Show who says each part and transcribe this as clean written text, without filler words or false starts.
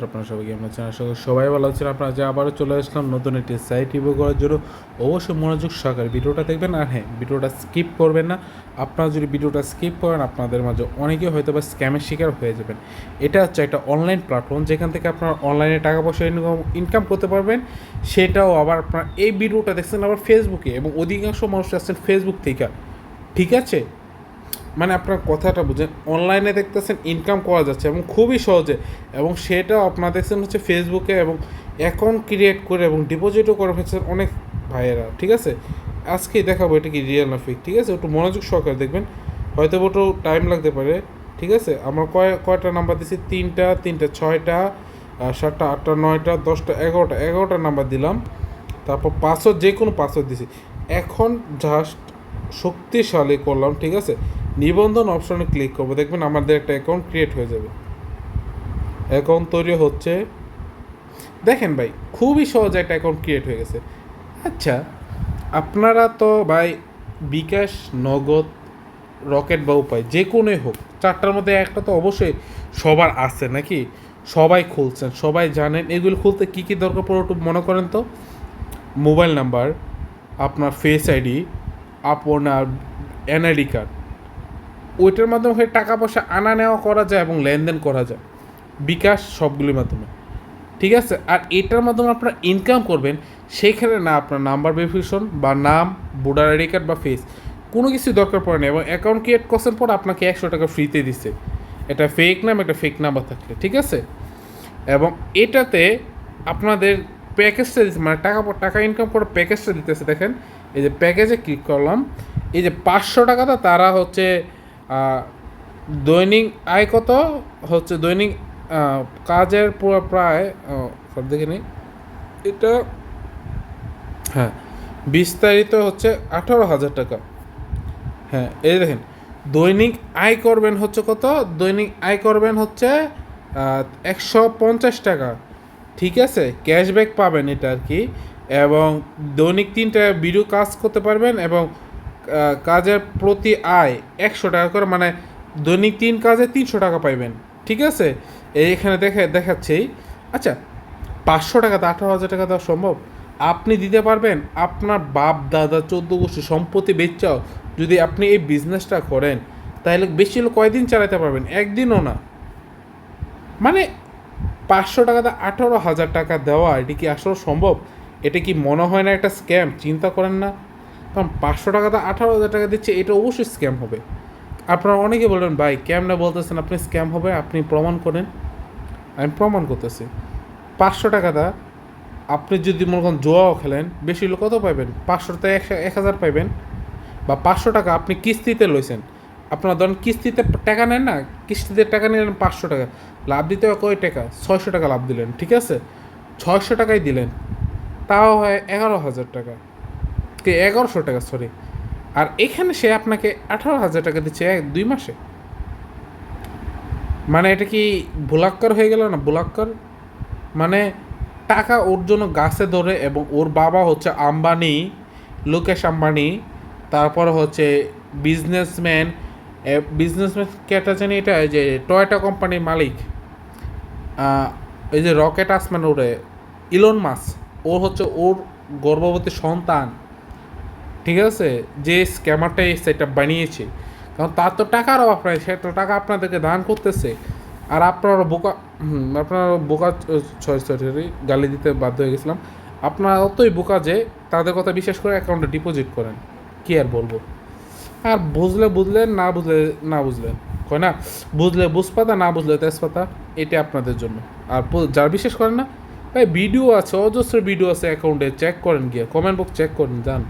Speaker 1: আপনারা সবাইকে আমরা সবাই ভালো আছেন। আপনারা যে আবারও চলে আসলাম নতুন একটি সাইট রিভিউ করার জন্য। অবশ্যই মনোযোগ সহকারে ভিডিওটা দেখবেন, আর হ্যাঁ, ভিডিওটা স্কিপ করবেন না। আপনারা যদি ভিডিওটা স্কিপ করেন, আপনাদের মাঝে অনেকে হয়তো বা স্ক্যামের শিকার হয়ে যাবেন। এটা হচ্ছে একটা অনলাইন প্ল্যাটফর্ম যেখান থেকে আপনারা অনলাইনে টাকা পয়সা ইনকাম করতে পারবেন। সেটাও আবার আপনারা এই ভিডিওটা দেখছেন আবার ফেসবুকে, এবং অধিকাংশ মানুষ আসছেন ফেসবুক থেকে। ঠিক আছে, মানে আপনার কথাটা বুঝেন, অনলাইনে দেখতেছেন ইনকাম করা যাচ্ছে এবং খুবই সহজে, এবং সেটাও আপনারা দেখছেন হচ্ছে ফেসবুকে, এবং অ্যাকাউন্ট ক্রিয়েট করে এবং ডিপোজিটও করে ফেলছেন অনেক ভাইয়েরা। ঠিক আছে, আজকে দেখাবো এটা কি রিয়েল না ফেক। ঠিক আছে, একটু মনোযোগ সহকারে দেখবেন, হয়তো একটু টাইম লাগতে পারে। ঠিক আছে, আমরা কয়টা নাম্বার দিছি? তিনটা, 6টা, 7টা, 8টা, 9টা, 10টা, 11টা নাম্বার দিলাম। তারপর পাসওয়ার্ড, যে কোনো পাসওয়ার্ড দিছি। এখন জাস্ট শক্তিশালী করলাম। ঠিক আছে, নিবন্ধন অপশনে ক্লিক করবো, দেখবেন আমাদের একটা অ্যাকাউন্ট ক্রিয়েট হয়ে যাবে। অ্যাকাউন্ট তৈরি হচ্ছে, দেখেন ভাই, খুবই সহজে একটা অ্যাকাউন্ট ক্রিয়েট হয়ে গেছে। আচ্ছা, আপনারা তো ভাই বিকাশ, নগদ, রকেট বা উপায় যে কোনোই হোক, চারটার মধ্যে একটা তো অবশ্যই সবার আছে নাকি? সবাই খুলছেন, সবাই জানেন। এগুলো খুলতে কী কী দরকার পড়ে একটু মনে করেন তো। মোবাইল নাম্বার, আপনার ফেস আইডি, আপনার এনআইডি কার্ড, ওইটার মাধ্যমে টাকা পয়সা আনা নেওয়া করা যায় এবং লেনদেন করা যায় বিকাশ সবগুলির মাধ্যমে। ঠিক আছে, আর এটার মাধ্যমে আপনারা ইনকাম করবেন, সেখানে না আপনার নাম্বার ভেরিফিকেশন বা নাম, ভোটার আইডি কার্ড বা ফেস, কোনো কিছু দরকার পড়ে না। এবং অ্যাকাউন্ট ক্রিয়েট করছেন পর আপনাকে 100 টাকা ফ্রিতে দিচ্ছে, এটা ফেক নাম, একটা ফেক নাম্বার থাকলে। ঠিক আছে, এবং এটাতে আপনাদের প্যাকেজটা দিচ্ছে, মানে টাকা ইনকাম করে প্যাকেজটা দিতেছে। দেখেন, এই যে প্যাকেজে ক্লিক করলাম, এই যে 500 টাকাটা তারা হচ্ছে দৈনিক আয় কত হচ্ছে, দৈনিক কাজের পুরো প্রায় সব দেখে নিই, এটা হ্যাঁ বিস্তারিত হচ্ছে 18,000 টাকা। হ্যাঁ, এই দেখেন, দৈনিক আয় করবেন হচ্ছে কত, দৈনিক আয় করবেন হচ্ছে 150 টাকা। ঠিক আছে, ক্যাশব্যাক পাবেন এটা আর কি, এবং দৈনিক 3টা ভিডিও কাজ করতে পারবেন, এবং কাজের প্রতি আয় 100 টাকা করে, মানে দৈনিক 3 কাজে 300 টাকা পাইবেন। ঠিক আছে, এইখানে দেখাচ্ছেই। আচ্ছা, 500 টাকাতে 18,000 টাকা দেওয়া সম্ভব? আপনি দিতে পারবেন? আপনার বাপ দাদা 14 গোষ্ঠী সম্পত্তি বেচাও যদি আপনি এই বিজনেসটা করেন, তাহলে বেশি হলে কয়দিন চালাতে পারবেন? একদিনও না। মানে 500 টাকাতে 18,000 টাকা দেওয়া, এটি কি আসলে সম্ভব? এটা কি মনে হয় না একটা স্ক্যাম? চিন্তা করেন না, কারণ 500 টাকাতে 18,000 টাকা দিচ্ছে, এটা অবশ্যই স্ক্যাম হবে। আপনারা অনেকে বলবেন, ভাই কেমনে বলতেছেন আপনি স্ক্যাম হবে, আপনি প্রমাণ করেন। আমি প্রমাণ করতেছি। 500 টাকাটা আপনি যদি মনে করেন জুয়াও খেলেন, বেশি হলে কত পাইবেন? 500তে 1,000 পাইবেন। বা 500 টাকা আপনি কিস্তিতে লইছেন, আপনার ধরেন কিস্তিতে টাকা নেন না, কিস্তিতে টাকা নিলেন 500 টাকা, লাভ দিতে হয় কয় টাকা? 600 টাকা লাভ দিলেন। ঠিক আছে, 600 টাকাই দিলেন, তাও হয় 11,000 টাকা, 1100 টাকা সরি। আর এখানে সে আপনাকে 18,000 টাকা দিচ্ছে 2 মাসে। মানে এটা কি ভুলাক্কর হয়ে গেল না? ভুলাক্কর মানে টাকা ওর জন্য গাছে ধরে, এবং ওর বাবা হচ্ছে আম্বানি, মুকেশ আম্বানি, তারপর হচ্ছে বিজনেসম্যান। বিজনেসম্যান কেটা জানি, এটা যে টয়োটা কোম্পানির মালিক, এই যে রকেট আসমান ওরে, ইলন মাস্ক, ওর হচ্ছে ওর গর্ভবতী সন্তান। ঠিক আছে, যে স্ক্যামারটা এই সেটআপ বানিয়েছে, কারণ তার তো টাকার অভাব নাই, সে তো টাকা আপনাদেরকে দান করতেছে। আর আপনারা বোকা, আপনারা বোকা, সরি গালি দিতে বাধ্য হয়ে গেছিলাম। আপনারা অতই বোকা যে তাদের কথা বিশ্বাস করে অ্যাকাউন্টে ডিপোজিট করেন। কী আর বলবো। আর বুঝলে বুঝলেন, না বুঝলে না বুঝলেন, কয় না, বুঝলে বুঝপাতা, না বুঝলে তেজপাতা। এটা আপনাদের জন্য। আর যারা বিশ্বাস করেন না, ভাই ভিডিও আছে, অজস্র ভিডিও আছে অ্যাকাউন্টে, চেক করেন, গিয়ে কমেন্ট বক্স চেক করেন, যান।